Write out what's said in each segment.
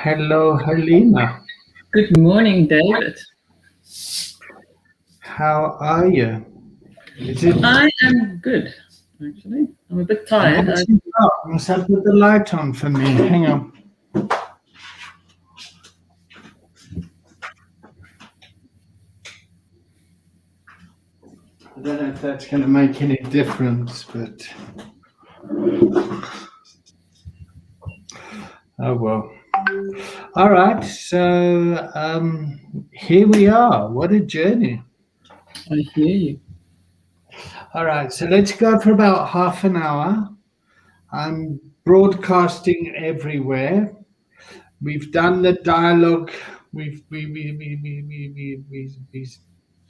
Hello, Helena. Good morning, David. How are you? Is it I am good, actually. I'm a bit tired. nice and dark? Must I put the light on for me? Hang on. I don't know if that's going to make any difference, but oh well. All right, so here we are. What a journey. I hear you. All right, so let's go for about half an hour. I'm broadcasting everywhere. We've done the dialogue. We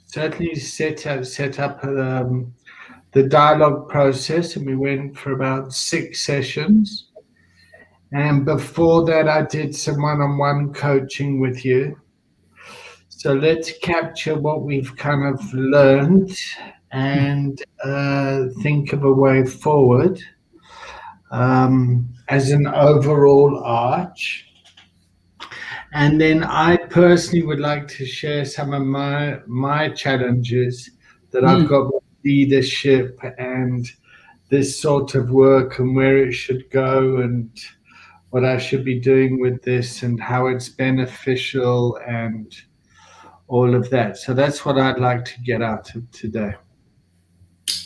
certainly set up the dialogue process, and we went for about 6 sessions. And before that, I did some one-on-one coaching with you. So let's capture what we've kind of learned and think of a way forward as an overall arch. And then I personally would like to share some of my challenges that I've Mm, got with leadership and this sort of work and where it should go and what I should be doing with this and how it's beneficial and all of that. So that's what I'd like to get out of today.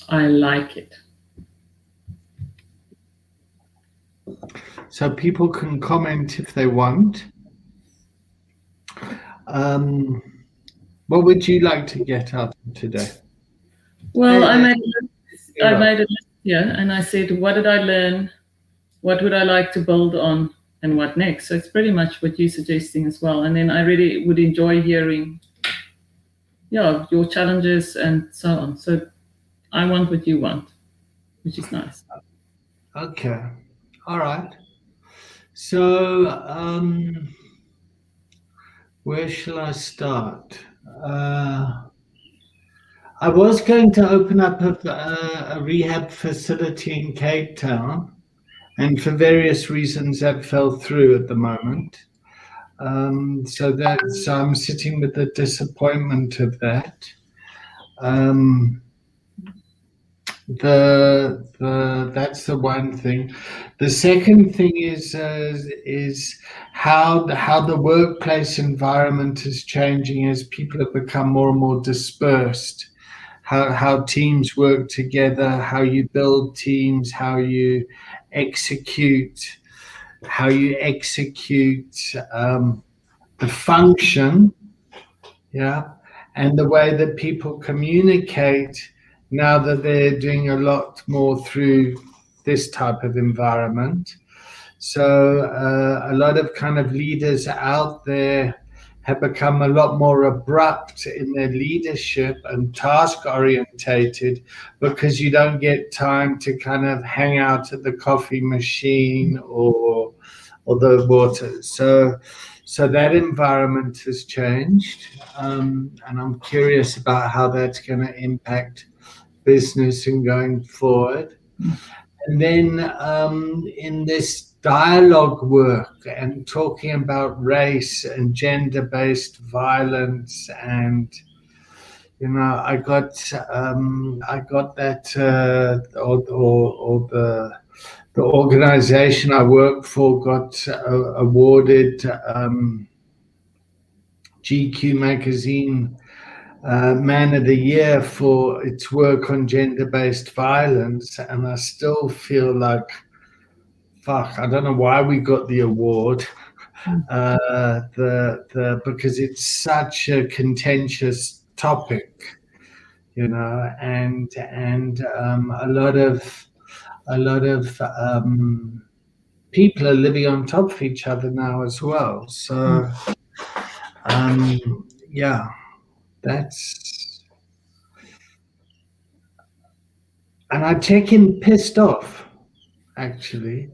I like it. So people can comment if they want. Um, what would you like to get out of today? Well, Hey I there, made a list. I Hero. made a list here, and I said, what did I learn? What would I like to build on, and what next? So it's pretty much what you're suggesting as well. And then I really would enjoy hearing, yeah, your challenges and so on. So I want what you want, which is nice. Okay. All right. So, where shall I start? I was going to open up a rehab facility in Cape Town, and for various reasons that fell through at the moment. So I'm sitting with the disappointment of that. Um, the That's the one thing. The second thing is how the workplace environment is changing as people have become more and more dispersed. How teams work together, how you build teams, execute how you execute the function, yeah, and the way that people communicate now that they're doing a lot more through this type of environment. So a lot of kind of leaders out there have become a lot more abrupt in their leadership and task orientated because you don't get time to kind of hang out at the coffee machine or the water. So that environment has changed, and I'm curious about how that's going to impact business and going forward. And then in this dialogue work and talking about race and gender-based violence, and I got that or the organization I work for got awarded GQ magazine Man of the Year for its work on gender-based violence, and I still feel like, fuck, I don't know why we got the award. The Because it's such a contentious topic, and a lot of people are living on top of each other now as well. So yeah, that's and I check in pissed off actually,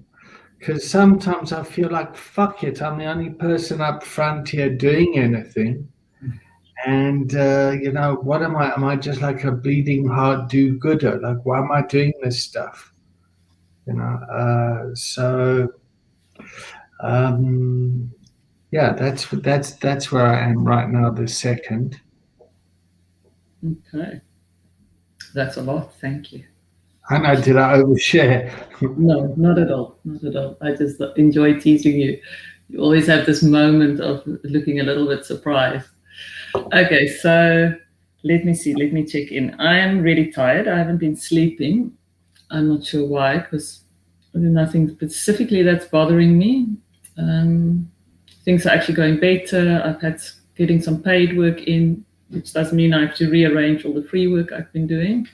because sometimes I feel like, fuck it, I'm the only person up front here doing anything. And what am I? Am I just like a bleeding heart do-gooder? Like, why am I doing this stuff? So um, yeah, that's where I am right now. The second. Okay, that's a lot. Thank you. I know. Did I overshare? No, not at all. Not at all. I just enjoy teasing you. You always have this moment of looking a little bit surprised. Okay, so let me see. Let me check in. I am really tired. I haven't been sleeping. I'm not sure why, because there's nothing specifically that's bothering me. Um, Things are actually going better. I've had getting some paid work in, which doesn't mean I have to rearrange all the free work I've been doing.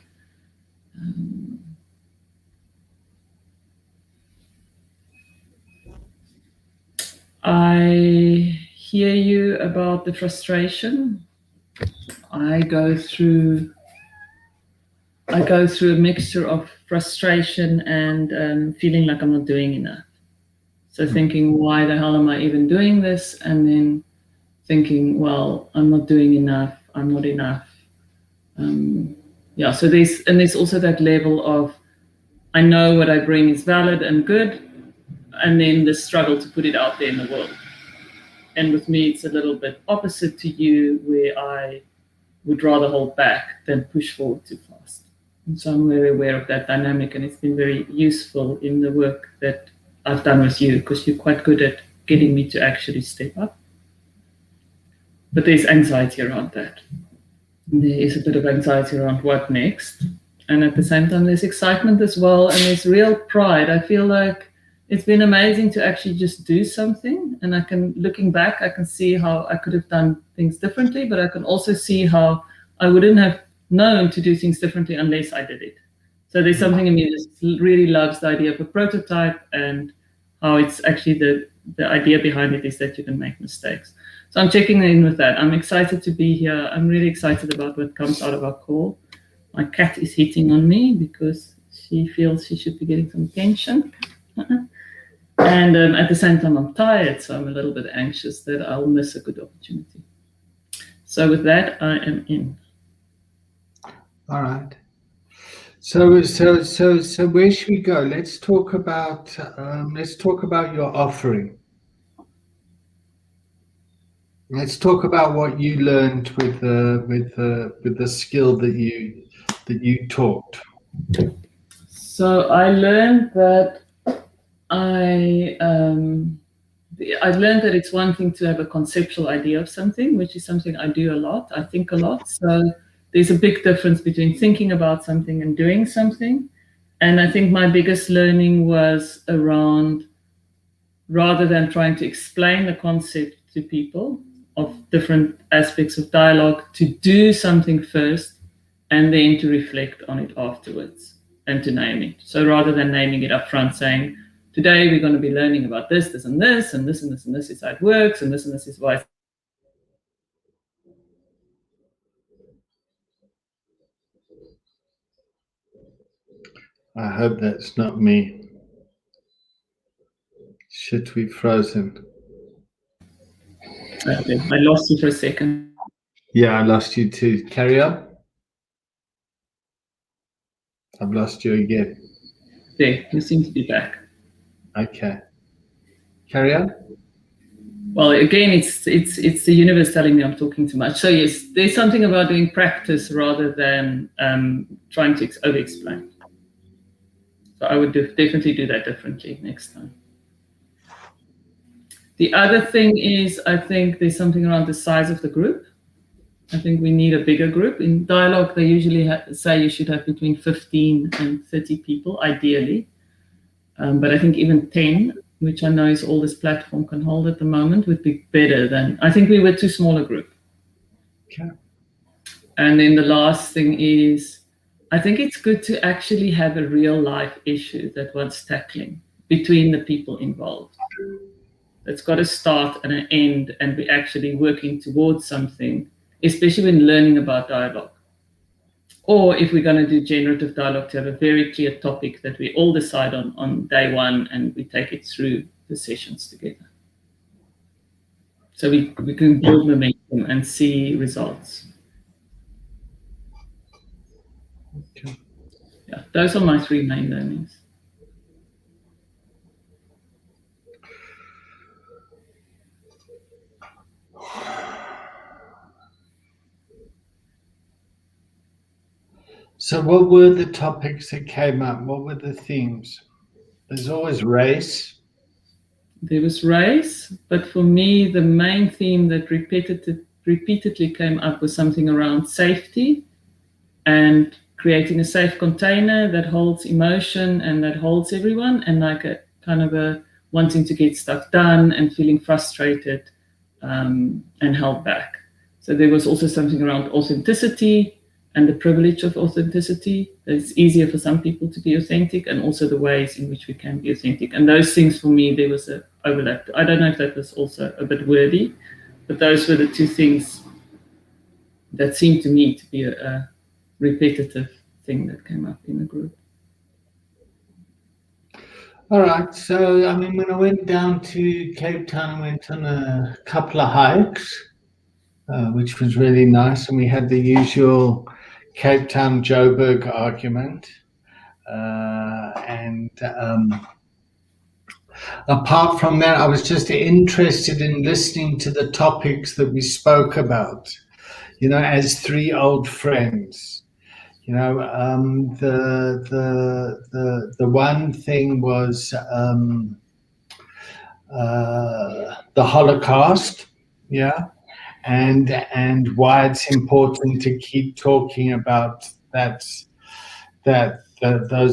I hear you about the frustration. I go through I go through a mixture of frustration and feeling like I'm not doing enough. So thinking, why the hell am I even doing this? And then thinking, well, I'm not doing enough. I'm not enough. Yeah. So there's also that level of I know what I bring is valid and good, and then the struggle to put it out there in the world. And with me, it's a little bit opposite to you, where I would rather hold back than push forward too fast. And so I'm very aware of that dynamic, and it's been very useful in the work that I've done with you, because you're quite good at getting me to actually step up. But there's anxiety around that. There is a bit of anxiety around what next. And at the same time, there's excitement as well, and there's real pride. I feel like it's been amazing to actually just do something. And looking back, I can see how I could have done things differently, but I can also see how I wouldn't have known to do things differently unless I did it. So there's something in me that really loves the idea of a prototype, and how it's actually the idea behind it is that you can make mistakes. So I'm checking in with that. I'm excited to be here. I'm really excited about what comes out of our call. My cat is hitting on me because she feels she should be getting some attention. And at the same time, I'm tired, so I'm a little bit anxious that I'll miss a good opportunity. So with that, I am in. All right. So where should we go? Let's talk about your offering. Let's talk about what you learned with the skill that you taught. So I learned that I I've learned that it's one thing to have a conceptual idea of something, which is something I do a lot. I think a lot. So there's a big difference between thinking about something and doing something. And I think my biggest learning was around, rather than trying to explain the concept to people of different aspects of dialogue, to do something first and then to reflect on it afterwards and to name it. So rather than naming it up front, saying, today we're going to be learning about this, this, and this, and this, and this, and this is how it works, and this is why. I hope that's not me. Shit, we've frozen. Okay, I lost you for a second. Yeah, I lost you too. Carry on. I've lost you again. There, you seem to be back. Okay. Carry on. Well, again, it's the universe telling me I'm talking too much. So yes, there's something about doing practice rather than trying to over-explain. So I would definitely do that differently next time. The other thing is, I think there's something around the size of the group. I think we need a bigger group. In dialogue, they usually say you should have between 15 and 30 people, ideally. But I think even 10, which I know is all this platform can hold at the moment, would be better than. I think we were too small a group. Okay. And then the last thing is, I think it's good to actually have a real life issue that one's tackling between the people involved. It's got a start and an end, and we're actually working towards something, especially when learning about dialogue. Or if we're going to do generative dialogue, to have a very clear topic that we all decide on day one, and we take it through the sessions together. So we can build momentum and see results. Okay. Yeah, those are my three main learnings. So, what were the topics that came up? What were the themes? There's always race. There was race, but for me, the main theme that repeatedly came up was something around safety and creating a safe container that holds emotion and that holds everyone, and like a kind of a wanting to get stuff done and feeling frustrated and held back. So there was also something around authenticity and the privilege of authenticity. It's easier for some people to be authentic, and also the ways in which we can be authentic. And those things, for me, there was an overlap. I don't know if that was also a bit wordy, but those were the two things that seemed to me to be a repetitive thing that came up in the group. All right. So, I mean, when I went down to Cape Town, I went on a couple of hikes, which was really nice. And we had the usual Cape Town Joburg argument. And apart from that, I was just interested in listening to the topics that we spoke about, as three old friends. The one thing was the Holocaust, yeah, and why it's important to keep talking about those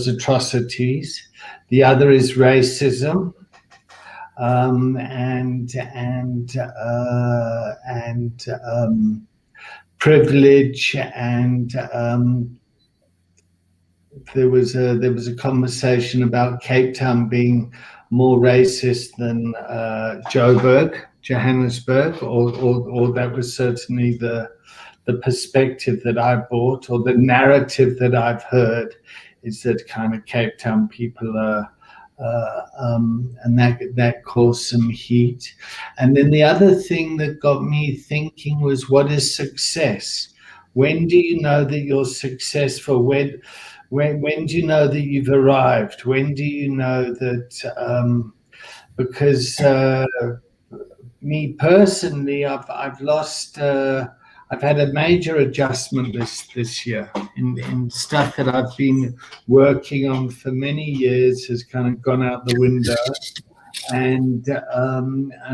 atrocities. The other is racism, and privilege, and there was a conversation about Cape Town being more racist than Johannesburg, or that was certainly the perspective that I brought, or the narrative that I've heard, is that kind of Cape Town people are. And that caused some heat. And then the other thing that got me thinking was, what is success? When do you know that you're successful? When do you know that you've arrived? When do you know that? Because me personally, I've lost. I've had a major adjustment this year in stuff that I've been working on for many years has kind of gone out the window, and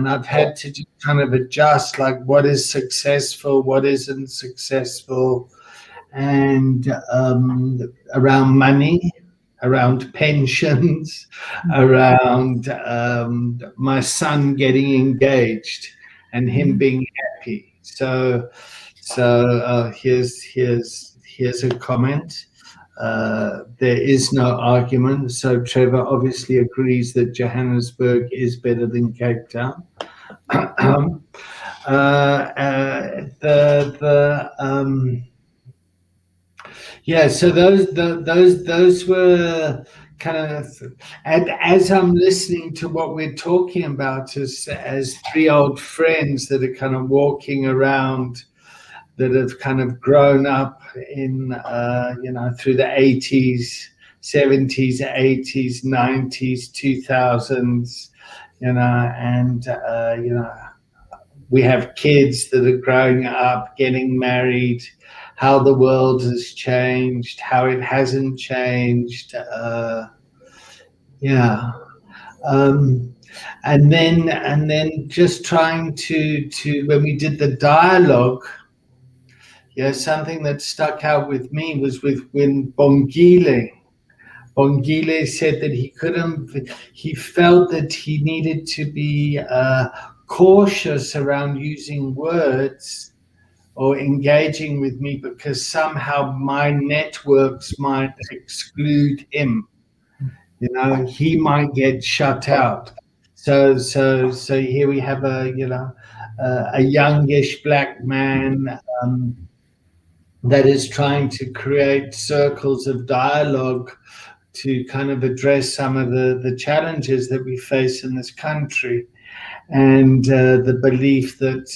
I've had to just kind of adjust, like what is successful, what isn't successful, and around money, around pensions, around my son getting engaged and him being happy. So here's a comment. There is no argument. So Trevor obviously agrees that Johannesburg is better than Cape Town. So those were kind of, and as I'm listening to what we're talking about as three old friends that are kind of walking around, that have kind of grown up in through the 80s, 70s, 80s, 90s, 2000s, and we have kids that are growing up, getting married, how the world has changed, how it hasn't changed. And then just trying to when we did the dialogue, something that stuck out with me was when Bongile said that he felt that he needed to be cautious around using words or engaging with me, because somehow my networks might exclude him. He might get shut out. So here we have a youngish black man that is trying to create circles of dialogue to kind of address some of the challenges that we face in this country, and the belief that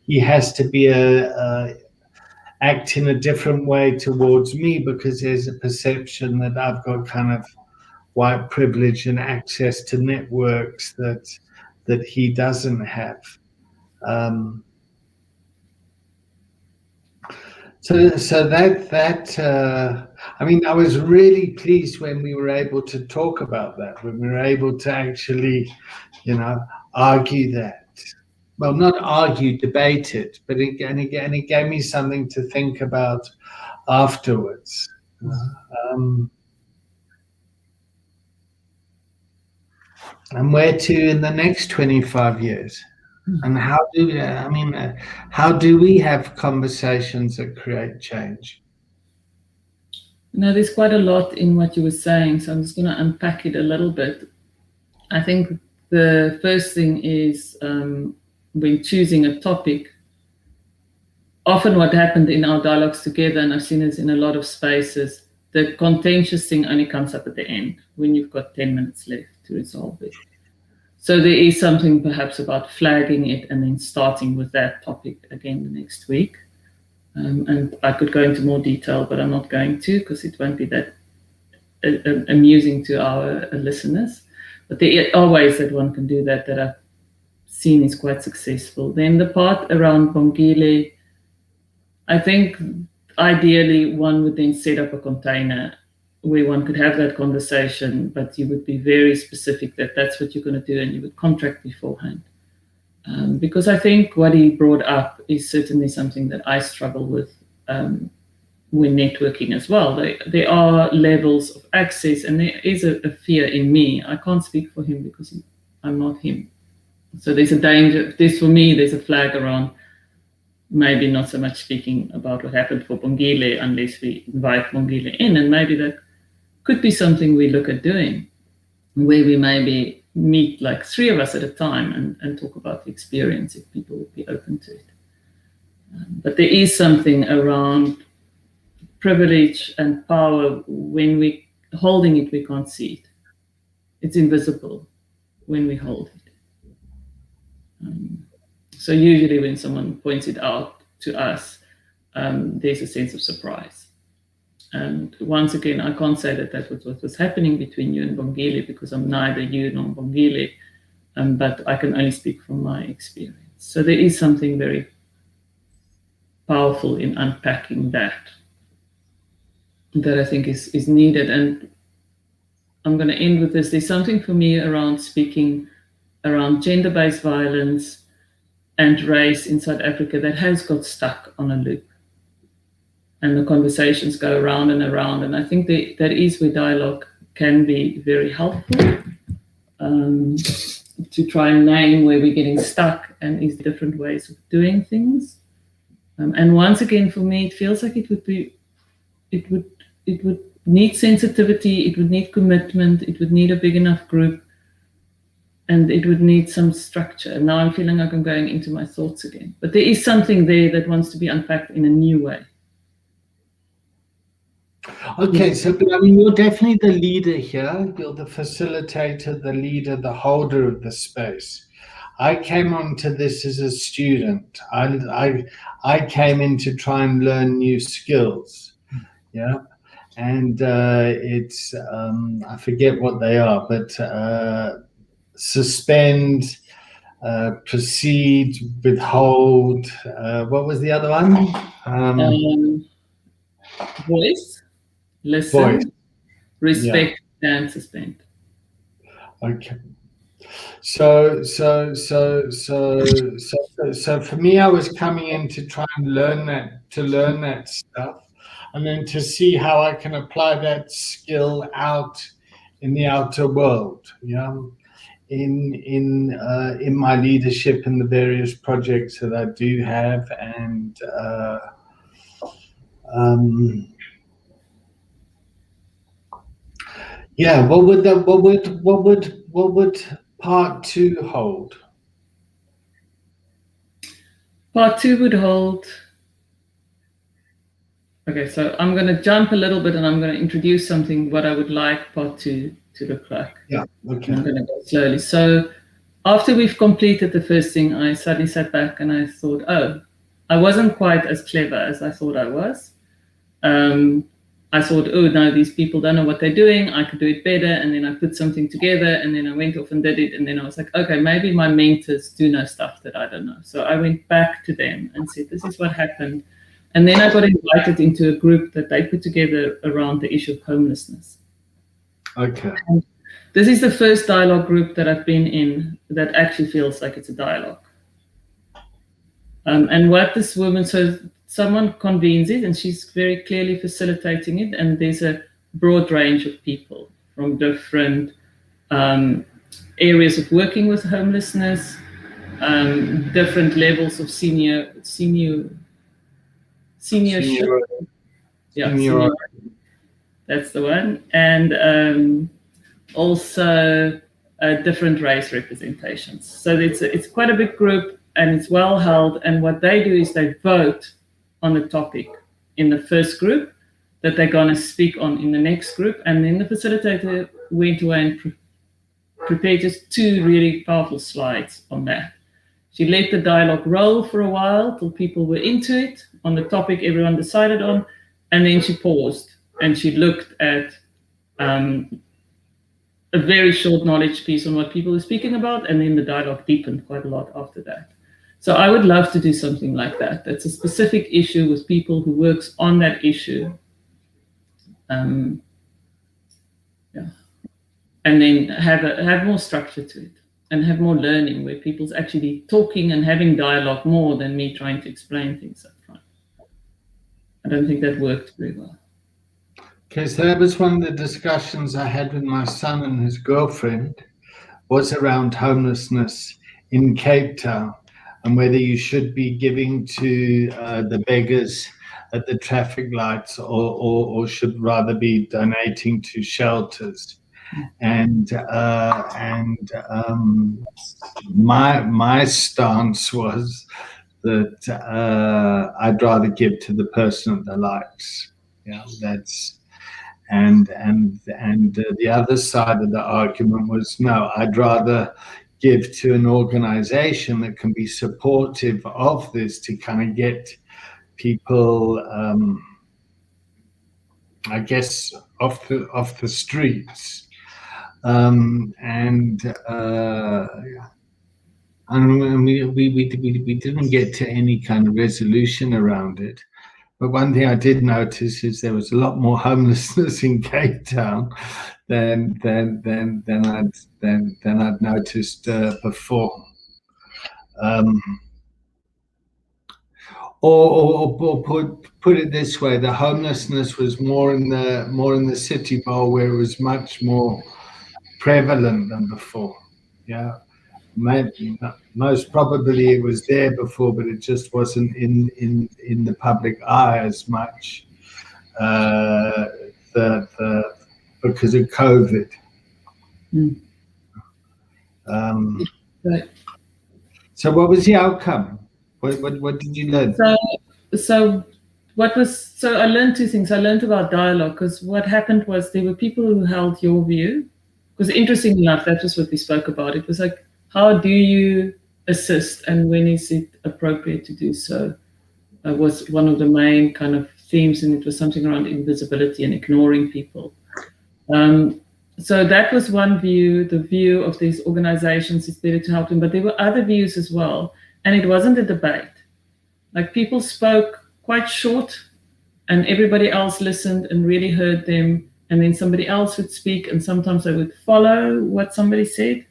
he has to be act in a different way towards me because there's a perception that I've got kind of white privilege and access to networks that he doesn't have. So I mean, I was really pleased when we were able to talk about that, when we were able to actually, you know, argue that. Well, not argue, debate it, but it gave me something to think about afterwards. Um, and where to in the next 25 years? And how do we have conversations that create change? There's quite a lot in what you were saying, so I'm just going to unpack it a little bit. I think the first thing is when choosing a topic, often what happened in our dialogues together, and I've seen this in a lot of spaces, the contentious thing only comes up at the end when you've got 10 minutes left to resolve it. So there is something perhaps about flagging it and then starting with that topic again the next week. And I could go into more detail, but I'm not going to because it won't be that amusing to our listeners. But there are ways that one can do that I've seen is quite successful. Then the part around Bongile, I think ideally one would then set up a container where one could have that conversation, but you would be very specific that that's what you're going to do and you would contract beforehand. Because I think what he brought up is certainly something that I struggle with when networking as well. There are levels of access, and there is a fear in me. I can't speak for him because I'm not him. So there's a danger. For me, there's a flag around maybe not so much speaking about what happened for Bongile unless we invite Bongile in, and maybe that could be something we look at doing, where we maybe meet like 3 of us at a time and talk about the experience if people would be open to it. But there is something around privilege and power when we holding it, we can't see it. It's invisible when we hold it. So usually when someone points it out to us, there's a sense of surprise. And once again, I can't say that was what was happening between you and Bongile because I'm neither you nor Bongile, but I can only speak from my experience. So there is something very powerful in unpacking that I think is needed. And I'm going to end with this. There's something for me around speaking around gender-based violence and race in South Africa that has got stuck on a loop. And the conversations go around and around. And I think that is where dialogue can be very helpful to try and name where we're getting stuck and is different ways of doing things. And once again, for me, it feels like it would need sensitivity, it would need commitment, it would need a big enough group, and it would need some structure. And now I'm feeling like I'm going into my thoughts again. But there is something there that wants to be unpacked in a new way. Okay, so I mean, you're definitely the leader here. You're the facilitator, the leader, the holder of the space. I came onto this as a student. I came in to try and learn new skills. Yeah, and it's I forget what they are, but suspend, proceed, withhold. What was the other one? Voice, listen, Voice. respect, and suspend. Okay. So for me, I was coming in to try and learn that stuff, and then to see how I can apply that skill out in the outer world. Yeah, in my leadership in the various projects that I do have, and yeah, what would part 2 hold? Part 2 would hold. Okay, so I'm going to jump a little bit and I'm going to introduce something what I would like part 2 to look like. Yeah, okay. I'm going to go slowly. So after we've completed the first thing, I suddenly sat back and I thought, oh, I wasn't quite as clever as I thought I was. I thought, oh, no, these people don't know what they're doing. I could do it better. And then I put something together and then I went off and did it. And then I was like, okay, maybe my mentors do know stuff that I don't know. So I went back to them and said, this is what happened. And then I got invited into a group that they put together around the issue of homelessness. Okay. And this is the first dialogue group that I've been in that actually feels like it's a dialogue. And what this woman, so someone convenes it and she's very clearly facilitating it. And there's a broad range of people from different areas of working with homelessness, different levels of seniorship. Yeah, senior. That's the one. And also different race representations. So it's quite a big group and it's well held. And what they do is they vote on the topic in the first group that they're going to speak on in the next group. And then the facilitator went away and prepared just 2 really powerful slides on that. She let the dialogue roll for a while till people were into it on the topic everyone decided on. And then she paused and she looked at a very short knowledge piece on what people were speaking about, and then the dialogue deepened quite a lot after that. So I would love to do something like that. That's a specific issue with people who works on that issue. And then have more structure to it and have more learning where people's actually talking and having dialogue more than me trying to explain things up front. I don't think that worked very well. Okay, so that was one of the discussions I had with my son and his girlfriend, was around homelessness in Cape Town and whether you should be giving to the beggars at the traffic lights or should rather be donating to shelters. And my stance was that I'd rather give to the person at the lights. Yeah, that's. And the other side of the argument was, no, I'd rather give to an organization that can be supportive of this to kind of get people, I guess, off the streets. And we didn't get to any kind of resolution around it. But one thing I did notice is there was a lot more homelessness in Cape Town than I'd noticed before. Or put it this way: the homelessness was more in the city bowl where it was much more prevalent than before. Yeah. Most probably it was there before, but it just wasn't in the public eye as much because of COVID. Right. So what was the outcome? What did you learn? So I learned 2 things. I learned about dialogue because what happened was there were people who held your view. Because interestingly enough, that was what we spoke about. It was like, how do you assist and when is it appropriate to do so? Was one of the main kind of themes, and it was something around invisibility and ignoring people. So that was one view, the view of these organizations, it's better to help them, but there were other views as well. And it wasn't a debate. Like people spoke quite short and everybody else listened and really heard them. And then somebody else would speak and sometimes I would follow what somebody said.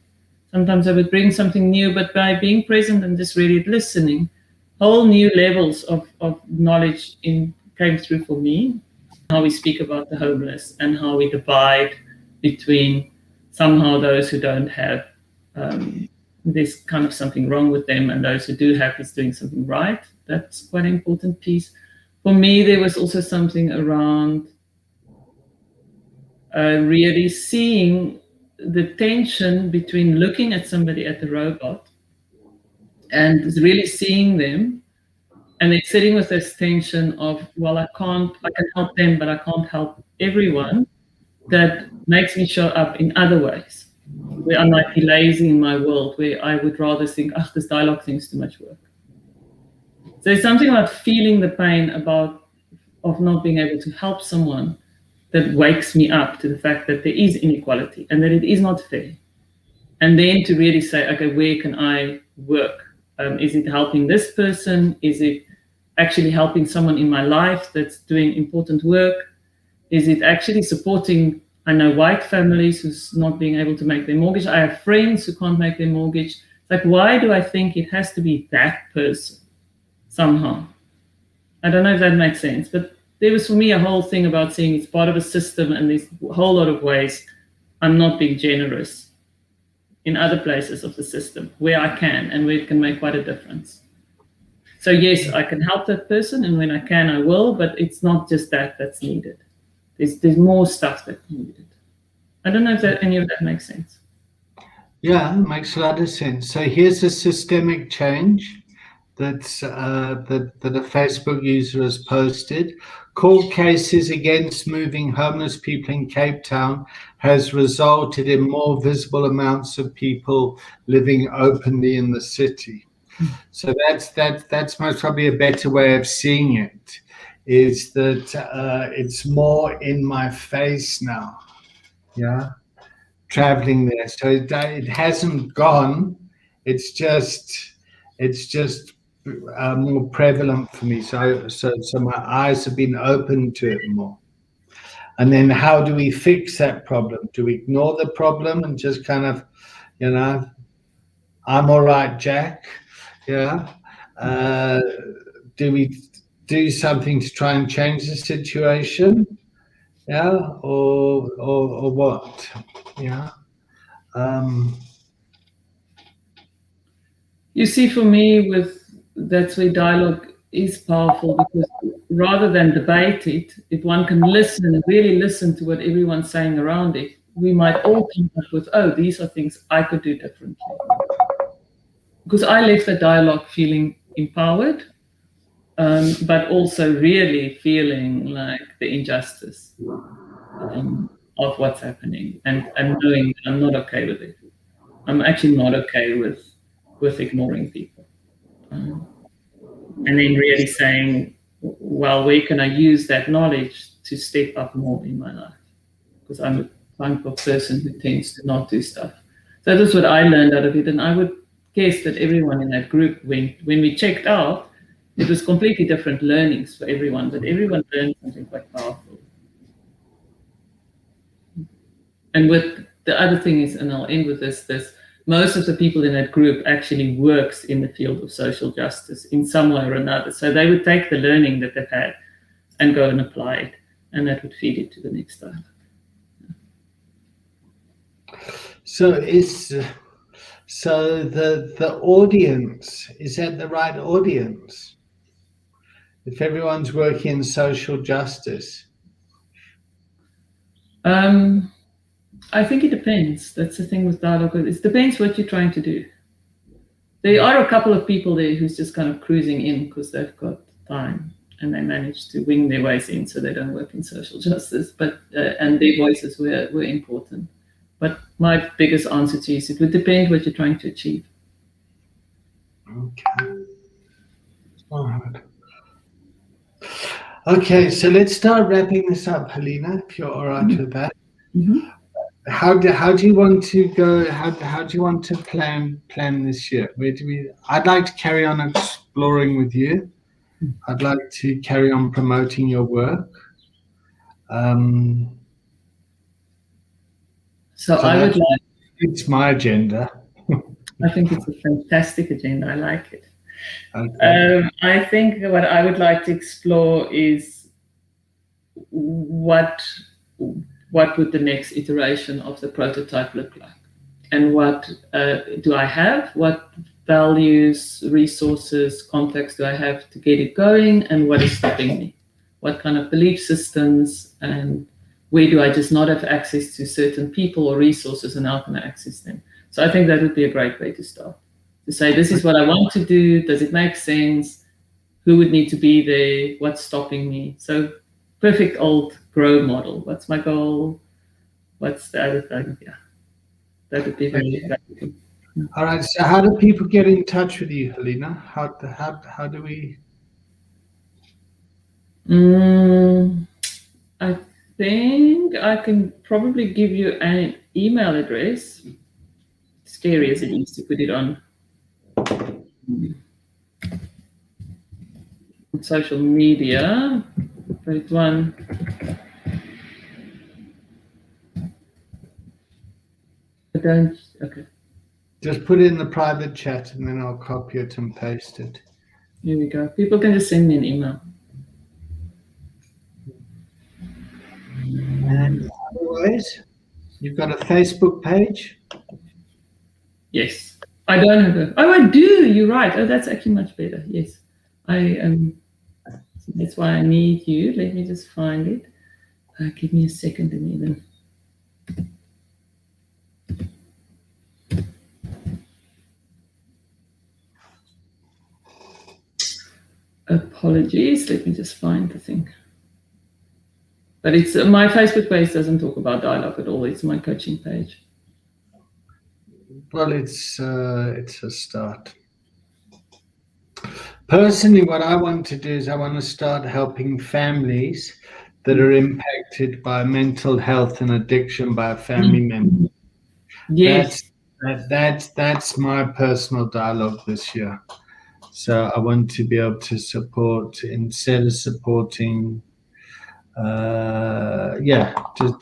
Sometimes I would bring something new, but by being present and just really listening, whole new levels of knowledge came through for me. How we speak about the homeless and how we divide between somehow those who don't have, there's kind of something wrong with them, and those who do have is doing something right. That's quite an important piece. For me, there was also something around really seeing the tension between looking at somebody at the robot and really seeing them, and then sitting with this tension of, well, I can help them, but I can't help everyone. That makes me show up in other ways, where I might be lazy in my world, where I would rather think, this dialogue thing's too much work. So there's something about feeling the pain of not being able to help someone that wakes me up to the fact that there is inequality and that it is not fair. And then to really say, okay, where can I work? Is it helping this person? Is it actually helping someone in my life that's doing important work? Is it actually supporting, I know, white families who's not being able to make their mortgage? I have friends who can't make their mortgage. Like, why do I think it has to be that person somehow? I don't know if that makes sense, but there was for me a whole thing about seeing it's part of a system, and there's a whole lot of ways I'm not being generous in other places of the system where I can and where it can make quite a difference. So yes, I can help that person, and when I can, I will, but it's not just that's needed. There's more stuff that's needed. I don't know if any of that makes sense. Yeah, it makes a lot of sense. So here's a systemic change that a Facebook user has posted. Court cases against moving homeless people in Cape Town has resulted in more visible amounts of people living openly in the city. So that's most probably a better way of seeing it. Is that it's more in my face now? Yeah, traveling there. So it hasn't gone. It's just more prevalent for me. So my eyes have been open to it more. And then how do we fix that problem? Do we ignore the problem and just kind of, you know, I'm all right, Jack? Yeah. Do we do something to try and change the situation? Yeah, or what? Yeah. You see, for me, that's where dialogue is powerful, because rather than debate it, if one can listen, really listen to what everyone's saying around it, we might all come up with, oh, these are things I could do differently. Because I left the dialogue feeling empowered, but also really feeling like the injustice of what's happening, and knowing that I'm not okay with it. I'm actually not okay with ignoring people. And then really saying, well, where can I use that knowledge to step up more in my life? Because I'm a type of person who tends to not do stuff. So that's what I learned out of it. And I would guess that everyone in that group, when we checked out, it was completely different learnings for everyone, but everyone learned something quite powerful. And with the other thing is, and I'll end with this, most of the people in that group actually works in the field of social justice in some way or another. So they would take the learning that they've had and go and apply it, and that would feed it to the next time. So the audience, is that the right audience? If everyone's working in social justice? I think it depends. That's the thing with dialogue. It depends what you're trying to do. There are a couple of people there who's just kind of cruising in because they've got time and they manage to wing their ways in, so they don't work in social justice. But and their voices were important. But my biggest answer to you is it would depend what you're trying to achieve. Okay. All right. Okay, so let's start wrapping this up, Helena, if you're all right with that. Mm-hmm. How do you want to go? How do you want to plan this year? I'd like to carry on exploring with you. I'd like to carry on promoting your work. So I would like. It's my agenda. I think it's a fantastic agenda. I like it. Okay. I think what I would like to explore is what would the next iteration of the prototype look like, and what do I have? What values, resources, contacts do I have to get it going, and what is stopping me? What kind of belief systems, and where do I just not have access to certain people or resources, and how can I access them? So I think that would be a great way to start. To say, this is what I want to do. Does it make sense? Who would need to be there? What's stopping me? So perfect old grow model. What's my goal? What's the other thing? Yeah, that would be very valuable. All right. So how do people get in touch with you, Helena? How do we? I think I can probably give you an email address. Scary as it is to put it on. on social media, but it's one. I don't. Okay. Just put it in the private chat and then I'll copy it and paste it. Here we go. People can just send me an email. And otherwise, you've got a Facebook page? Yes. I don't have a. Oh, I do. You're right. Oh, that's actually much better. Yes. That's why I need you. Let me just find it. Give me a second and even. Apologies. Let me just find the thing. But it's my Facebook page doesn't talk about dialogue at all. It's my coaching page. Well, it's a start. Personally, what I want to do is I want to start helping families that are impacted by mental health and addiction by a family member. Yes. That's my personal dialogue this year. So I want to be able to support, instead of supporting,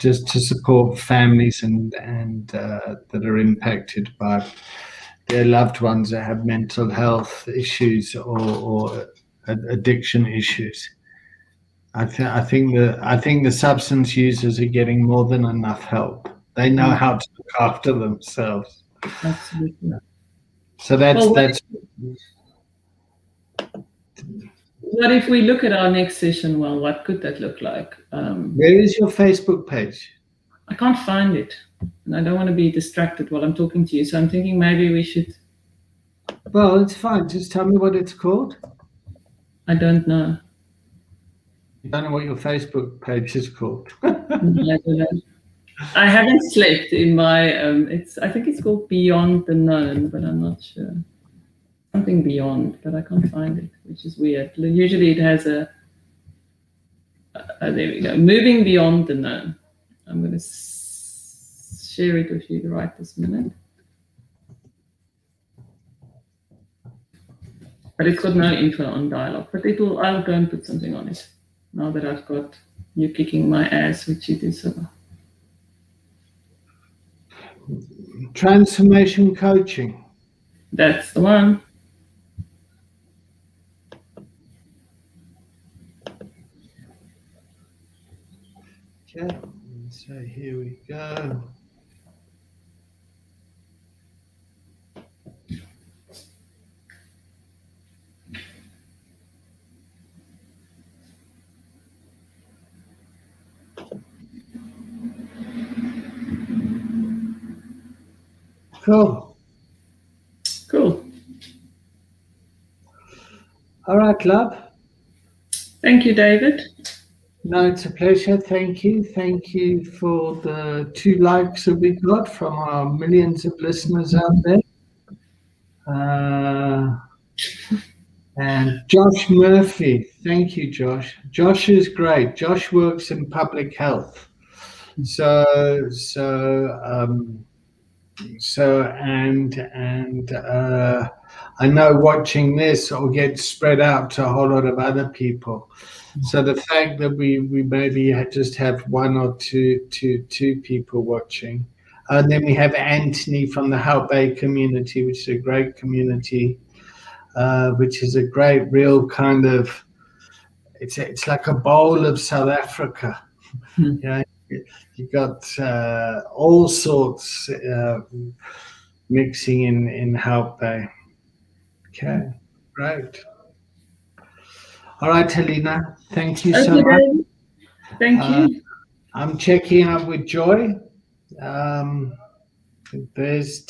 just to support families and that are impacted by their loved ones that have mental health issues or addiction issues. I think the substance users are getting more than enough help. They know how to look after themselves. Absolutely. So that's. What if we look at our next session? Well, what could that look like? Where is your Facebook page? I can't find it, and I don't want to be distracted while I'm talking to you. So I'm thinking maybe we should. Well, it's fine. Just tell me what it's called. I don't know. You don't know what your Facebook page is called? No, I don't know. I haven't slept in my. I think it's called Beyond the Known, but I'm not sure. Something beyond, but I can't find it, which is weird. Usually it has a. There we go. Moving beyond the known. I'm going to share it with you right this minute. But it's got no info on dialogue. But I'll go and put something on it now that I've got you kicking my ass, which you do so well. Transformation coaching. That's the one. Okay, so here we go. Cool. All right, love. Thank you, David. No, it's a pleasure. Thank you. Thank you for the 2 likes that we got from our millions of listeners out there. And Josh Murphy. Thank you, Josh. Josh is great. Josh works in public health. I know watching this will get spread out to a whole lot of other people. So the fact that we maybe just have 1 or two people watching, and then we have Anthony from the Help Bay community, which is a great community, which is a great real kind of. It's like a bowl of South Africa. Yeah. You got all sorts mixing in Help Bay. Okay, great. All right, Helena, thank you so much. Thank you. I'm checking out with Joy. There's